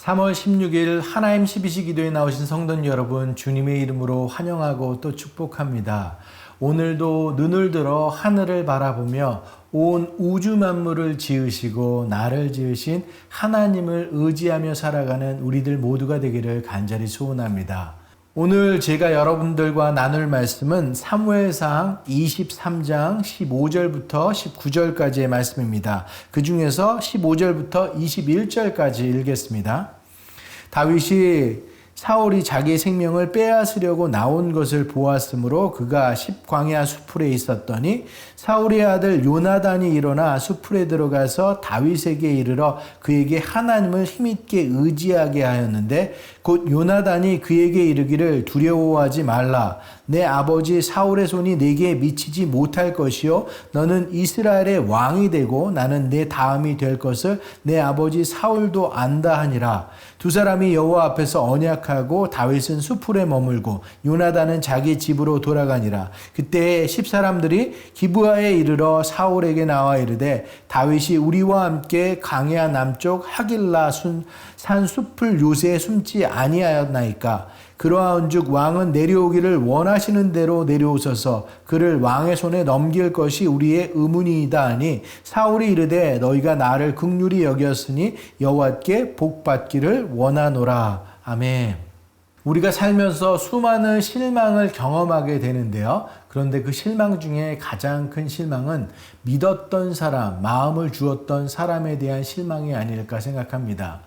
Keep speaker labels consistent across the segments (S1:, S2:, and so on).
S1: 3월 16일 하나님 12시 기도에 나오신 성도 여러분, 주님의 이름으로 환영하고 또 축복합니다. 오늘도 눈을 들어 하늘을 바라보며 온 우주 만물을 지으시고 나를 지으신 하나님을 의지하며 살아가는 우리들 모두가 되기를 간절히 소원합니다. 오늘 제가 여러분들과 나눌 말씀은 사무엘상 23장 15절부터 19절까지의 말씀입니다. 그 중에서 15절부터 21절까지 읽겠습니다. 다윗이 사울이 자기의 생명을 빼앗으려고 나온 것을 보았으므로 그가 십광야 수풀에 있었더니 사울의 아들 요나단이 일어나 수풀에 들어가서 다윗에게 이르러 그에게 하나님을 힘있게 의지하게 하였는데 곧 요나단이 그에게 이르기를 두려워하지 말라. 내 아버지 사울의 손이 내게 미치지 못할 것이요 너는 이스라엘의 왕이 되고 나는 내 다음이 될 것을 내 아버지 사울도 안다 하니라. 두 사람이 여호와 앞에서 언약하고 다윗은 수풀에 머물고 요나단은 자기 집으로 돌아가니라. 그때 10사람들이 기브아에 이르러 사울에게 나와 이르되 다윗이 우리와 함께 강야 남쪽 하길라 산 숲을 요새에 숨지 아니하였나이까. 그러한즉 왕은 내려오기를 원하시는 대로 내려오셔서 그를 왕의 손에 넘길 것이 우리의 의문이이다 하니 사울이 이르되 너희가 나를 긍휼히 여겼으니 여호와께 복받기를 원하노라. 아멘. 우리가 살면서 수많은 실망을 경험하게 되는데요. 그런데 그 실망 중에 가장 큰 실망은 믿었던 사람, 마음을 주었던 사람에 대한 실망이 아닐까 생각합니다.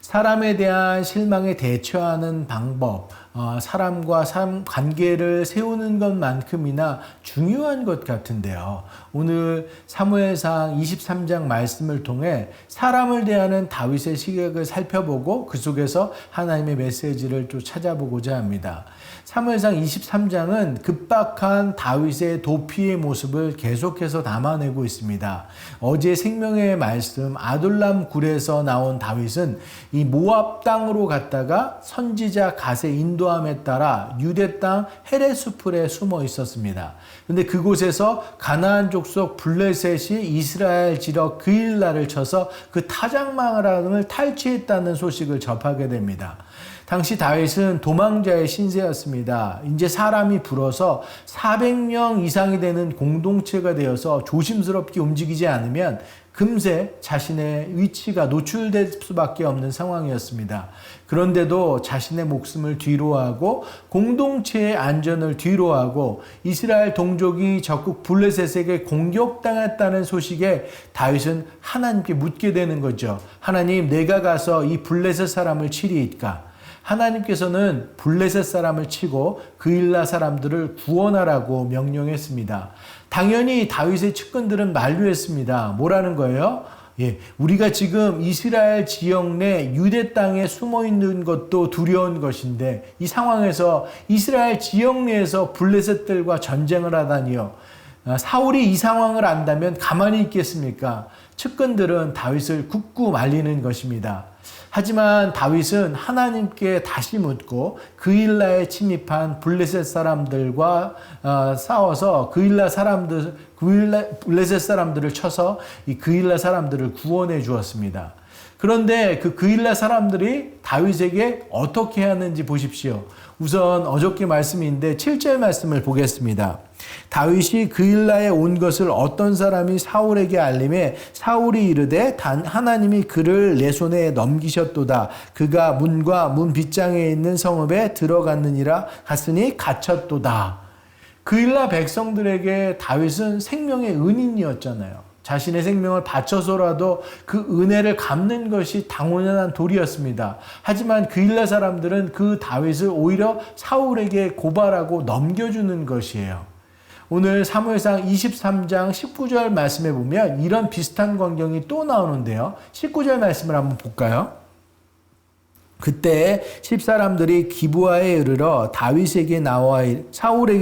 S1: 사람에 대한 실망에 대처하는 방법, 사람과 사람 관계를 세우는 것만큼이나 중요한 것 같은데요. 오늘 사무엘상 23장 말씀을 통해 사람을 대하는 다윗의 시각을 살펴보고 그 속에서 하나님의 메시지를 또 찾아보고자 합니다. 사무엘상 23장은 급박한 다윗의 도피의 모습을 계속해서 담아내고 있습니다. 어제 생명의 말씀 아둘람 굴에서 나온 다윗은 이 모압 땅으로 갔다가 선지자 갓의 인도함에 따라 유대 땅 헤레스풀에 숨어 있었습니다. 그런데 그곳에서 가나안 족속 블레셋이 이스라엘 지역 그일라를 쳐서 그 타작마당을 탈취했다는 소식을 접하게 됩니다. 당시 다윗은 도망자의 신세였습니다. 이제 사람이 불어서 400명 이상이 되는 공동체가 되어서 조심스럽게 움직이지 않으면 금세 자신의 위치가 노출될 수밖에 없는 상황이었습니다. 그런데도 자신의 목숨을 뒤로하고 공동체의 안전을 뒤로하고 이스라엘 동족이 적국 블레셋에게 공격당했다는 소식에 다윗은 하나님께 묻게 되는 거죠. 하나님, 내가 가서 이 블레셋 사람을 치리이까? 하나님께서는 블레셋 사람을 치고 그일라 사람들을 구원하라고 명령했습니다. 당연히 다윗의 측근들은 만류했습니다. 뭐라는 거예요? 우리가 지금 이스라엘 지역 내 유대 땅에 숨어 있는 것도 두려운 것인데 이 상황에서 이스라엘 지역 내에서 블레셋들과 전쟁을 하다니요. 사울이 이 상황을 안다면 가만히 있겠습니까? 측근들은 다윗을 굳고 말리는 것입니다. 하지만 다윗은 하나님께 다시 묻고 그일라에 침입한 블레셋 사람들과 싸워서 블레셋 사람들을 쳐서 이 그일라 사람들을 구원해 주었습니다. 그런데 그 그일라 사람들이 다윗에게 어떻게 하는지 보십시오. 우선 어저께 말씀인데 7절 말씀을 보겠습니다. 다윗이 그일라에 온 것을 어떤 사람이 사울에게 알림해 사울이 이르되 단 하나님이 그를 내 손에 넘기셨도다. 그가 문과 문 빗장에 있는 성읍에 들어갔느니라 갔으니 갇혔도다. 그일라 백성들에게 다윗은 생명의 은인이었잖아요. 자신의 생명을 바쳐서라도 그 은혜를 갚는 것이 당연한 도리였습니다. 하지만 그일라 사람들은 그 다윗을 오히려 사울에게 고발하고 넘겨주는 것이에요. 오늘 사무엘상 23장 19절 말씀에 보면 이런 비슷한 광경이 또 나오는데요. 19절 말씀을 한번 볼까요? 그때 10사람들이 기브아에 이르러 사울에게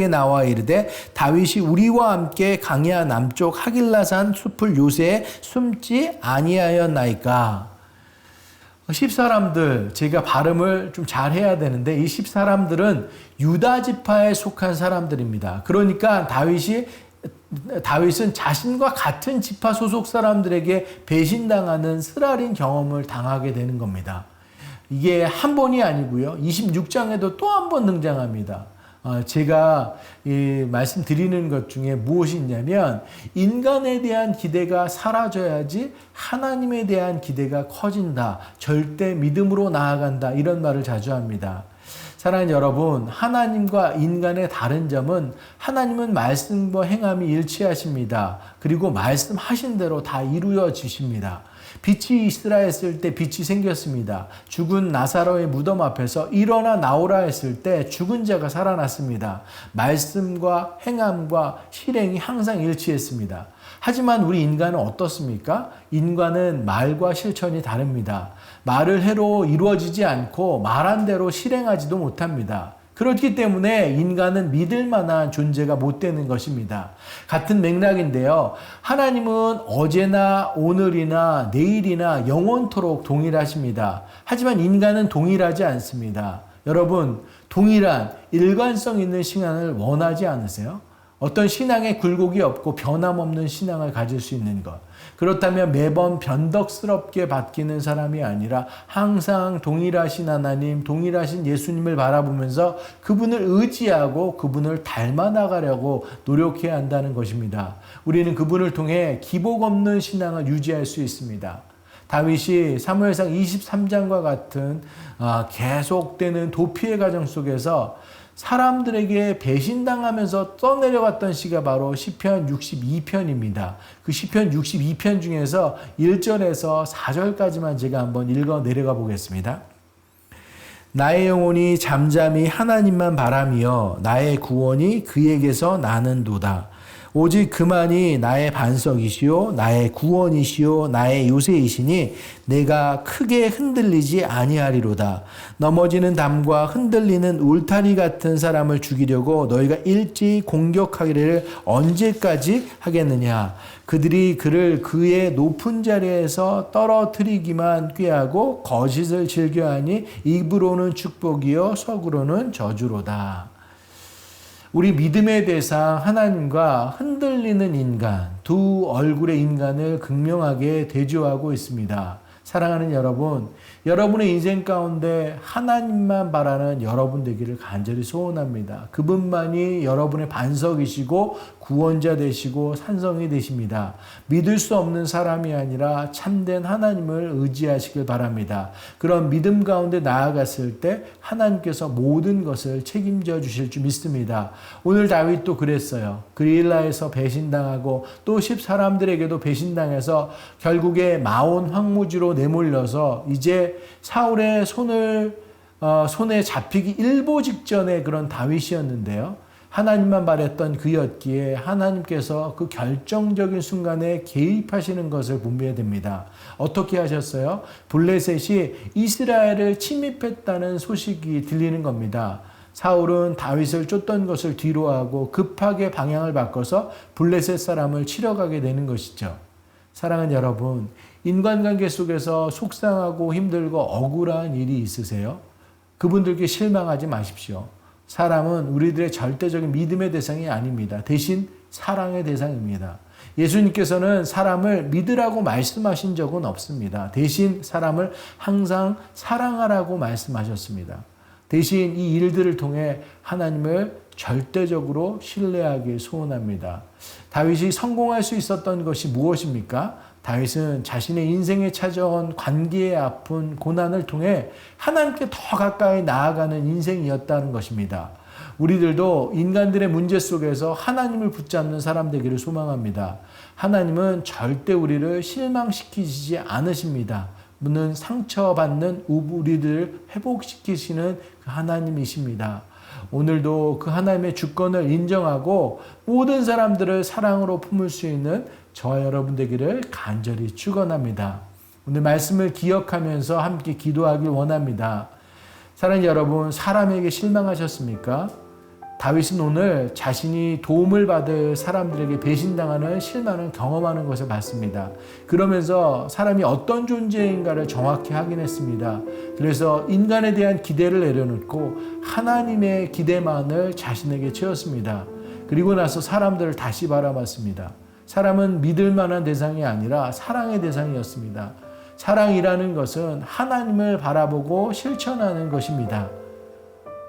S1: 나와 이르되 다윗이 우리와 함께 강야 남쪽 하길라산 숲을 요새에 숨지 아니하였나이까. 10사람들, 제가 발음을 좀 잘해야 되는데 이 10사람들은 유다 지파에 속한 사람들입니다. 그러니까 다윗은 자신과 같은 지파 소속 사람들에게 배신당하는 쓰라린 경험을 당하게 되는 겁니다. 이게 한 번이 아니고요. 26장에도 또 한 번 등장합니다. 제가 말씀드리는 것 중에 무엇이 있냐면 인간에 대한 기대가 사라져야지 하나님에 대한 기대가 커진다. 절대 믿음으로 나아간다. 이런 말을 자주 합니다. 사랑하는 여러분, 하나님과 인간의 다른 점은 하나님은 말씀과 행함이 일치하십니다. 그리고 말씀하신 대로 다 이루어지십니다. 빛이 있으라 했을 때 빛이 생겼습니다. 죽은 나사로의 무덤 앞에서 일어나 나오라 했을 때 죽은 자가 살아났습니다. 말씀과 행함과 실행이 항상 일치했습니다. 하지만 우리 인간은 어떻습니까? 인간은 말과 실천이 다릅니다. 말을 해로 이루어지지 않고 말한 대로 실행하지도 못합니다. 그렇기 때문에 인간은 믿을 만한 존재가 못 되는 것입니다. 같은 맥락인데요. 하나님은 어제나 오늘이나 내일이나 영원토록 동일하십니다. 하지만 인간은 동일하지 않습니다. 여러분, 동일한 일관성 있는 신앙을 원하지 않으세요? 어떤 신앙에 굴곡이 없고 변함없는 신앙을 가질 수 있는 것. 그렇다면 매번 변덕스럽게 바뀌는 사람이 아니라 항상 동일하신 하나님, 동일하신 예수님을 바라보면서 그분을 의지하고 그분을 닮아 나가려고 노력해야 한다는 것입니다. 우리는 그분을 통해 기복 없는 신앙을 유지할 수 있습니다. 다윗이 사무엘상 23장과 같은 계속되는 도피의 과정 속에서 사람들에게 배신당하면서 떠내려갔던 시가 바로 시편 62편입니다. 그 시편 62편 중에서 1절에서 4절까지만 제가 한번 읽어 내려가 보겠습니다. 나의 영혼이 잠잠히 하나님만 바라며 나의 구원이 그에게서 나는도다. 오직 그만이 나의 반석이시요 나의 구원이시요 나의 요새이시니 내가 크게 흔들리지 아니하리로다. 넘어지는 담과 흔들리는 울타리 같은 사람을 죽이려고 너희가 일찍 공격하기를 언제까지 하겠느냐. 그들이 그를 그의 높은 자리에서 떨어뜨리기만 꾀하고 거짓을 즐겨하니 입으로는 축복이요 속으로는 저주로다. 우리 믿음의 대상 하나님과 흔들리는 인간, 두 얼굴의 인간을 극명하게 대조하고 있습니다. 사랑하는 여러분, 여러분의 인생 가운데 하나님만 바라는 여러분 되기를 간절히 소원합니다. 그분만이 여러분의 반석이시고 구원자 되시고 산성이 되십니다. 믿을 수 없는 사람이 아니라 참된 하나님을 의지하시길 바랍니다. 그런 믿음 가운데 나아갔을 때 하나님께서 모든 것을 책임져 주실 줄 믿습니다. 오늘 다윗도 그랬어요. 그릴라에서 배신당하고 또 10사람들에게도 배신당해서 결국에 마온 황무지로 내몰려서 이제 사울의 손에 잡히기 일보 직전의 그런 다윗이었는데요. 하나님만 바랬던 그였기에 하나님께서 그 결정적인 순간에 개입하시는 것을 분별해야 됩니다. 어떻게 하셨어요? 블레셋이 이스라엘을 침입했다는 소식이 들리는 겁니다. 사울은 다윗을 쫓던 것을 뒤로하고 급하게 방향을 바꿔서 블레셋 사람을 치러 가게 되는 것이죠. 사랑하는 여러분, 인간관계 속에서 속상하고 힘들고 억울한 일이 있으세요? 그분들께 실망하지 마십시오. 사람은 우리들의 절대적인 믿음의 대상이 아닙니다. 대신 사랑의 대상입니다. 예수님께서는 사람을 믿으라고 말씀하신 적은 없습니다. 대신 사람을 항상 사랑하라고 말씀하셨습니다. 대신 이 일들을 통해 하나님을 절대적으로 신뢰하길 소원합니다. 다윗이 성공할 수 있었던 것이 무엇입니까? 다윗은 자신의 인생에 찾아온 관계의 아픈 고난을 통해 하나님께 더 가까이 나아가는 인생이었다는 것입니다. 우리들도 인간들의 문제 속에서 하나님을 붙잡는 사람 되기를 소망합니다. 하나님은 절대 우리를 실망시키지 않으십니다. 는 상처받는 우리들을 회복시키시는 그 하나님이십니다. 오늘도 그 하나님의 주권을 인정하고 모든 사람들을 사랑으로 품을 수 있는 저와 여러분 되기를 간절히 축원합니다. 오늘 말씀을 기억하면서 함께 기도하길 원합니다. 사랑하는 여러분, 사람에게 실망하셨습니까? 다윗은 오늘 자신이 도움을 받을 사람들에게 배신당하는 실망을 경험하는 것을 봤습니다. 그러면서 사람이 어떤 존재인가를 정확히 확인했습니다. 그래서 인간에 대한 기대를 내려놓고 하나님의 기대만을 자신에게 채웠습니다. 그리고 나서 사람들을 다시 바라봤습니다. 사람은 믿을 만한 대상이 아니라 사랑의 대상이었습니다. 사랑이라는 것은 하나님을 바라보고 실천하는 것입니다.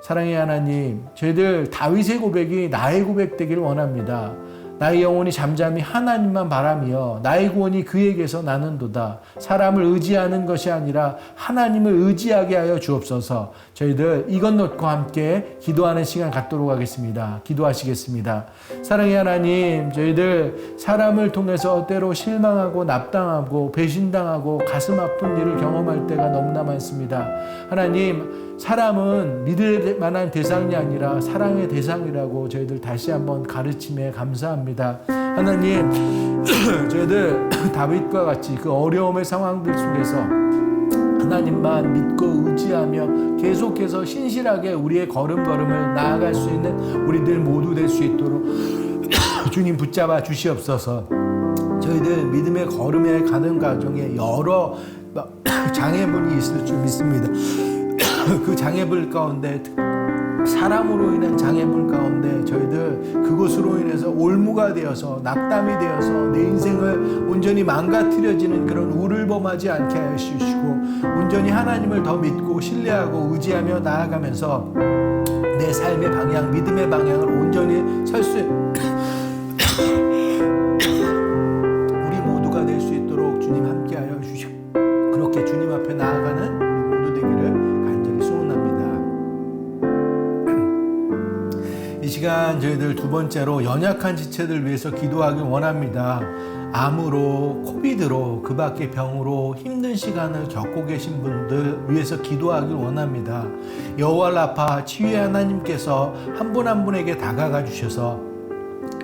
S1: 사랑의 하나님, 저희들 다윗의 고백이 나의 고백 되기를 원합니다. 나의 영혼이 잠잠히 하나님만 바라며 나의 구원이 그에게서 나는도다. 사람을 의지하는 것이 아니라 하나님을 의지하게 하여 주옵소서. 저희들 이것 놓고 함께 기도하는 시간 갖도록 하겠습니다. 기도하시겠습니다. 사랑의 하나님, 저희들 사람을 통해서 때로 실망하고 납당하고 배신당하고 가슴 아픈 일을 경험할 때가 너무나 많습니다. 하나님, 사람은 믿을 만한 대상이 아니라 사랑의 대상이라고 저희들 다시 한번 가르침에 감사합니다. 하나님, 저희들 다윗과 같이 그 어려움의 상황들 속에서 하나님만 믿고 의지하며 계속해서 신실하게 우리의 걸음걸음을 나아갈 수 있는 우리들 모두 될 수 있도록 주님 붙잡아 주시옵소서. 저희들 믿음의 걸음에 가는 과정에 여러 장애물이 있을 줄 믿습니다. 그 장애물 가운데, 사람으로 인한 장애물 가운데 저희들 그것으로 인해서 올무가 되어서 낙담이 되어서 내 인생을 온전히 망가뜨려지는 그런 우를 범하지 않게 하시고 온전히 하나님을 더 믿고 신뢰하고 의지하며 나아가면서 내 삶의 방향, 믿음의 방향을 온전히 설 수 우리 모두가 될 수 있도록 주님 함께하여 주시고 그렇게 주님 앞에 나아가는 우리 모두 되기를 이 시간 저희들 두 번째로 연약한 지체들 위해서 기도하길 원합니다. 암으로, 코비드로, 그 밖의 병으로 힘든 시간을 겪고 계신 분들 위해서 기도하길 원합니다. 여호와 라파 치유의 하나님께서 한 분 한 분에게 다가가 주셔서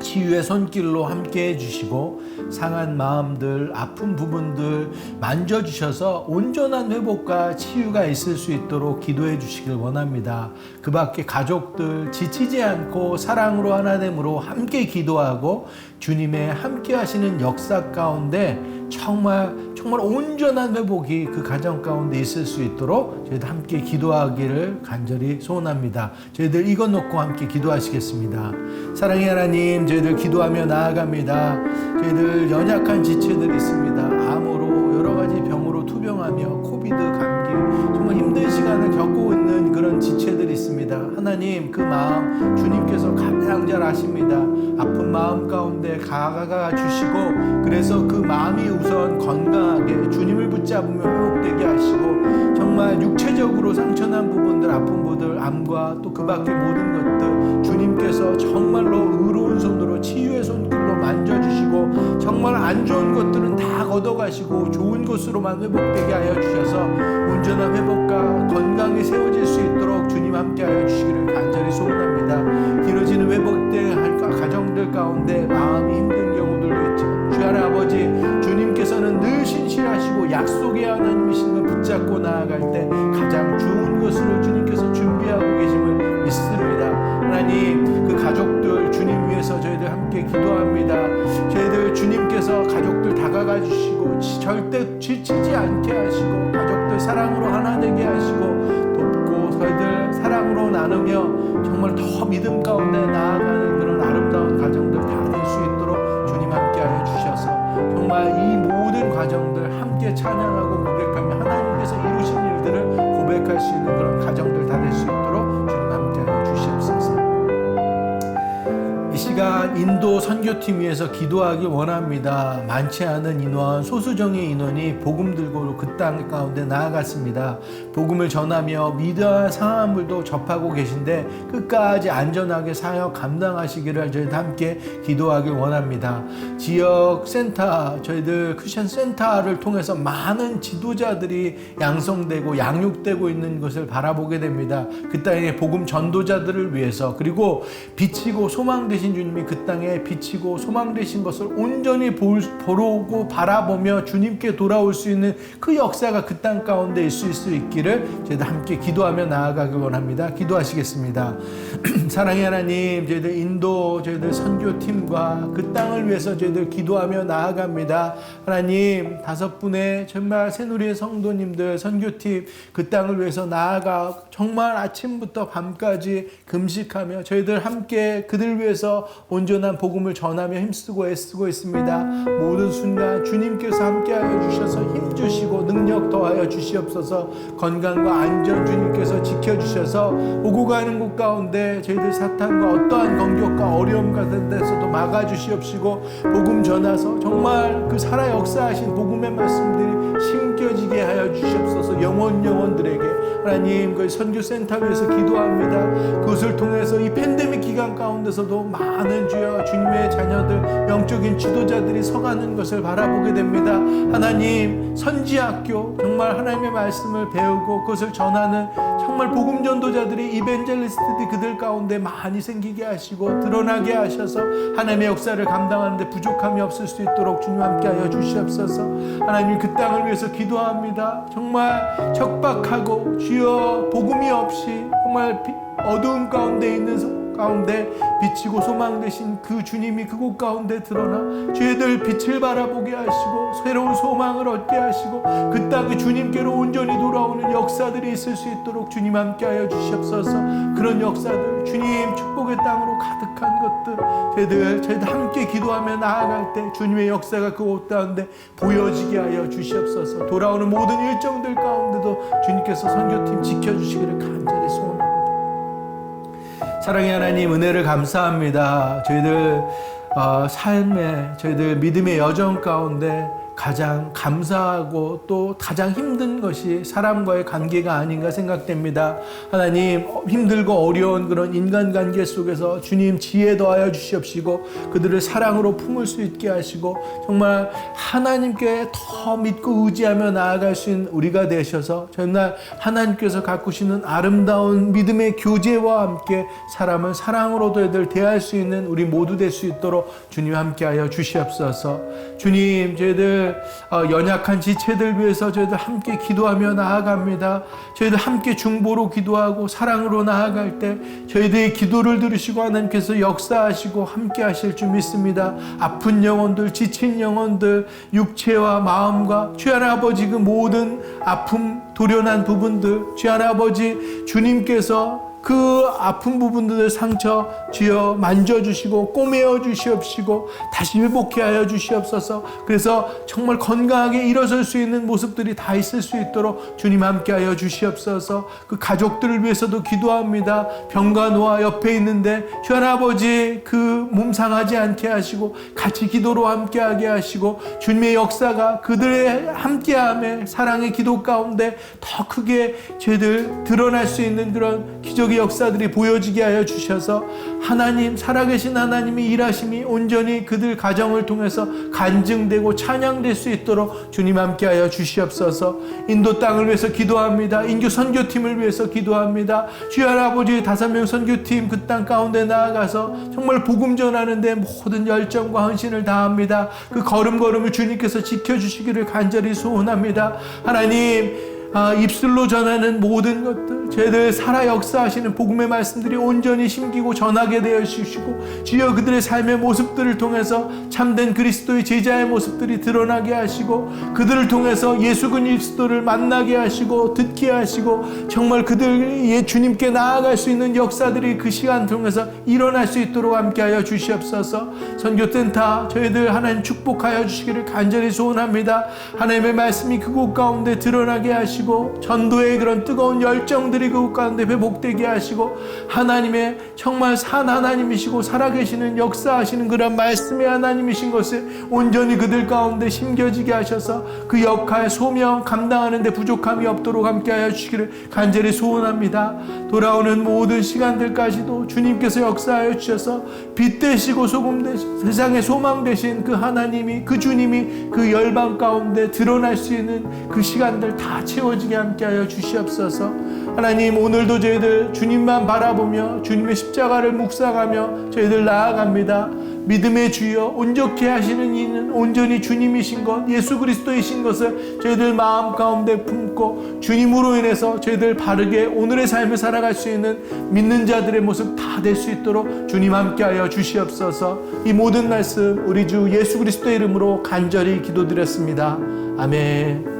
S1: 치유의 손길로 함께 해주시고 상한 마음들, 아픈 부분들 만져주셔서 온전한 회복과 치유가 있을 수 있도록 기도해 주시길 원합니다. 그 밖에 가족들 지치지 않고 사랑으로 하나됨으로 함께 기도하고 주님의 함께 하시는 역사 가운데 정말 온전한 회복이 그 가정 가운데 있을 수 있도록 저희들 함께 기도하기를 간절히 소원합니다. 저희들 이것 놓고 함께 기도하시겠습니다. 사랑의 하나님, 저희들 기도하며 나아갑니다. 저희들 연약한 지체들이 있습니다. 암으로 여러 가지 병으로 투병하며 코비드, 감기 정말 힘든 시간을 겪고 있는 그런 지체들이 있습니다. 하나님, 그 마음 주님께서 가장 잘 아십니다. 아픈 마음 가운데 가가 주시고 그래서 그 마음이 우선 건강하게 주님을 붙잡으며 회복되게 하시고 정말 육체적으로 상처난 부분들, 아픈 부분들, 암과 또 그 밖의 모든 것들 주님께서 정말로 의로운 손으로 치유의 손길로 만져주시고 정말 안 좋은 것들은 다 걷어가시고 좋은 것으로만 회복되게 하여 주셔서 온전한 회복과 건강이 세워질 수 있도록 주님 함께하여 주시기를 간절히 소원합니다. 길어지는 회복될 가정들 가운데 마음이 힘든 경우들도 있지만 주 하나님 아버지, 주님께서는 늘 신실하시고 약속의 하나님이신 걸 붙잡고 나아갈 때 가장 좋은 것으로 주님께서 준비하고 계심을 믿습니다. 하나님, 그 가족들 주님 위해서 저희들 함께 기도합니다. 저희들 주님께서 가족들 다가가 주시고 절대 지치지 않게 하시고 가족들 사랑으로 하나 되게 하시고 돕고 저희들 사랑으로 나누며 정말 더 믿음 가운데 나아가는 그런 아름다운 가정들 다 될 수 있도록 주님 함께하여 주셔서 정말 이 모든 과정들 함께 찬양하고 고백하며 하나님께서 이루신 일들을 고백할 수 있는 그런 가정들 다 될 수 있도록 주님 함께하여 주시옵소서. 이 시간 인도 선교팀 위해서 기도하기 원합니다. 많지 않은 인원, 소수정의 인원이 복음 들고 그 땅 가운데 나아갔습니다. 복음을 전하며 위대한 상한물도 접하고 계신데 끝까지 안전하게 사역 감당하시기를 저희들 함께 기도하길 원합니다. 지역 센터, 저희들 크리스천 센터를 통해서 많은 지도자들이 양성되고 양육되고 있는 것을 바라보게 됩니다. 그 땅의 복음 전도자들을 위해서, 그리고 비치고 소망 되신 주님이 그 땅에 비치고 소망 되신 것을 온전히 보고 바라보며 주님께 돌아올 수 있는 그 역사가 그 땅 가운데 있을 수 있기를 저희들 함께 기도하며 나아가길 원합니다. 기도하시겠습니다. 사랑의 하나님, 저희들 인도 저희들 선교팀과 그 땅을 위해서 저희들 기도하며 나아갑니다. 하나님, 5분의 정말 새누리의 성도님들 선교팀 그 땅을 위해서 나아가 정말 아침부터 밤까지 금식하며 저희들 함께 그들 위해서 온전한 복음을 전하며 힘쓰고 애쓰고 있습니다. 모든 순간 주님께서 함께하여 주셔서 힘주시고 능력 더하여 주시옵소서. 건강과 안전 주님께서 지켜주셔서 오고 가는 곳 가운데 저희들 사탄과 어떠한 공격과 어려움 같은 데서도 막아주시옵시고 복음 전하서 정말 그 살아 역사하신 복음의 말씀들이 심겨지게 하여 주시옵소서. 영혼들에게 하나님 그 선교센터 위해서 기도합니다. 그것을 통해서 이 팬데믹 기간 가운데서도 많은 주여 주님의 자녀들 영적인 지도자들이 서가는 것을 바라보게 됩니다. 하나님 선지학교 정말 하나님의 말씀을 배우고 그것을 전하는 정말 복음 전도자들이 이벤젤리스트들이 그들 가운데 많이 생기게 하시고 드러나게 하셔서 하나님의 역사를 감당하는데 부족함이 없을 수 있도록 주님 함께하여 주시옵소서. 하나님 그 땅을 위해서 기도합니다. 정말 척박하고 주여 복음이 없이 정말 어두운 가운데 있는 가운데 비치고 소망 되신 그 주님이 그곳 가운데 드러나 죄들 빛을 바라보게 하시고 새로운 소망을 얻게 하시고 그 땅에 주님께로 온전히 돌아오는 역사들이 있을 수 있도록 주님 함께하여 주시옵소서. 그런 역사들 주님 축복의 땅으로 가득한 것들 저희들 함께 기도하며 나아갈 때 주님의 역사가 그곳 가운데 보여지게 하여 주시옵소서. 돌아오는 모든 일정들 가운데도 주님께서 선교팀 지켜주시기를 간절히 소원합니다. 사랑의 하나님 은혜를 감사합니다. 저희들 삶에 저희들 믿음의 여정 가운데 가장 감사하고 또 가장 힘든 것이 사람과의 관계가 아닌가 생각됩니다. 하나님 힘들고 어려운 그런 인간관계 속에서 주님 지혜 더하여 주시옵시고 그들을 사랑으로 품을 수 있게 하시고 정말 하나님께 더 믿고 의지하며 나아갈 수 있는 우리가 되셔서 정말 하나님께서 가꾸시는 아름다운 믿음의 교제와 함께 사람을 사랑으로도 애들 대할 수 있는 우리 모두 될 수 있도록 주님 함께하여 주시옵소서. 주님 저희들 연약한 지체들 위해서 저희들 함께 기도하며 나아갑니다. 저희들 함께 중보로 기도하고 사랑으로 나아갈 때 저희들의 기도를 들으시고 하나님께서 역사하시고 함께 하실 줄 믿습니다. 아픈 영혼들, 지친 영혼들, 육체와 마음과 주하나님 아버지 그 모든 아픔, 도련한 부분들 주하나님 아버지 주님께서 그 아픈 부분들의 상처 주여 만져주시고 꼬매어 주시옵시고 다시 회복해 하여 주시옵소서. 그래서 정말 건강하게 일어설 수 있는 모습들이 다 있을 수 있도록 주님 함께 하여 주시옵소서. 그 가족들을 위해서도 기도합니다. 병과 노아 옆에 있는데 주 아버지 그 몸 상하지 않게 하시고 같이 기도로 함께하게 하시고 주님의 역사가 그들의 함께함에 사랑의 기도 가운데 더 크게 죄들 드러날 수 있는 그런 기적의 역사들이 보여지게 하여 주셔서 하나님 살아계신 하나님의 일하심이 온전히 그들 가정을 통해서 간증되고 찬양될 수 있도록 주님 함께하여 주시옵소서. 인도 땅을 위해서 기도합니다. 인교 선교팀을 위해서 기도합니다. 주여 아버지 5명 선교팀 그 땅 가운데 나아가서 정말 복음 전하는데 모든 열정과 헌신을 다합니다. 그 걸음걸음을 주님께서 지켜주시기를 간절히 소원합니다. 하나님 입술로 전하는 모든 것들 저희들 살아 역사하시는 복음의 말씀들이 온전히 심기고 전하게 되어 주시고 주여 그들의 삶의 모습들을 통해서 참된 그리스도의 제자의 모습들이 드러나게 하시고 그들을 통해서 예수 그리스도를 만나게 하시고 듣게 하시고 정말 그들이 주님께 나아갈 수 있는 역사들이 그 시간 통해서 일어날 수 있도록 함께하여 주시옵소서. 선교센터 저희들 하나님 축복하여 주시기를 간절히 소원합니다. 하나님의 말씀이 그곳 가운데 드러나게 하시고 전도의 그런 뜨거운 열정들이 그곳 가운데 회복되게 하시고 하나님의 정말 산 하나님이시고 살아계시는 역사하시는 그런 말씀의 하나님이신 것을 온전히 그들 가운데 심겨지게 하셔서 그 역할 소명 감당하는 데 부족함이 없도록 함께하여 주시기를 간절히 소원합니다. 돌아오는 모든 시간들까지도 주님께서 역사하여 주셔서 빛 되시고 소금 되시고 세상의 소망 되신 그 하나님이 그 주님이 그 열방 가운데 드러날 수 있는 그 시간들 다 채워지게 함께하여 주시옵소서. 하나님 오늘도 저희들 주님만 바라보며 주님의 십자가를 묵상하며 저희들 나아갑니다. 믿음의 주여 온전케 하시는 이는 온전히 주님이신 것 예수 그리스도이신 것을 저희들 마음 가운데 품고 주님으로 인해서 저희들 바르게 오늘의 삶을 살아갈 수 있는 믿는 자들의 모습 다 될 수 있도록 주님 함께하여 주시옵소서. 이 모든 말씀 우리 주 예수 그리스도의 이름으로 간절히 기도드렸습니다. 아멘.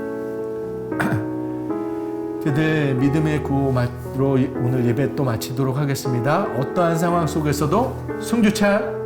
S1: 저희들 믿음의 구호로 오늘 예배 또 마치도록 하겠습니다. 어떠한 상황 속에서도 승주차